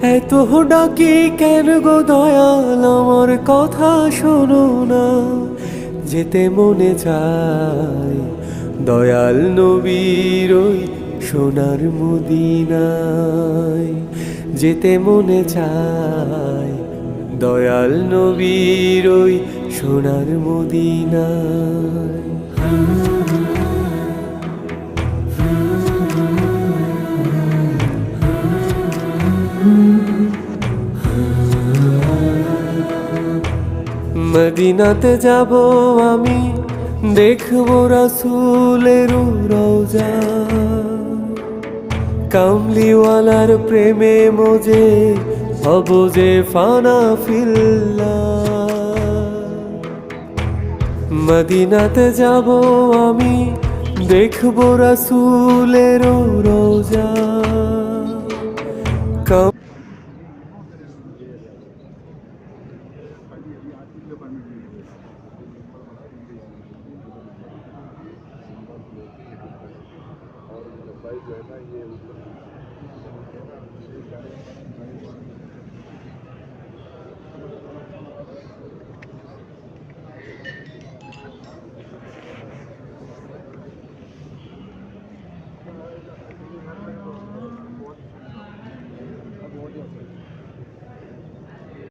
এত ডাকি কেন গো দয়াল, আমার কথা শোনো না। যেতে মনে চায় দয়াল নবীর ওই সোনার মদিনায়। যেতে মনে চায় দয়াল নবীর ওই সোনার মদিনায়। মদিনাতে যাব আমি, দেখবো রাসূলের রওজা। কামলিওয়ালার প্রেমে মজে হব যে ফানা ফিল্লাহ। মদিনাতে যাব আমি, দেখবো রাসূলের রওজা।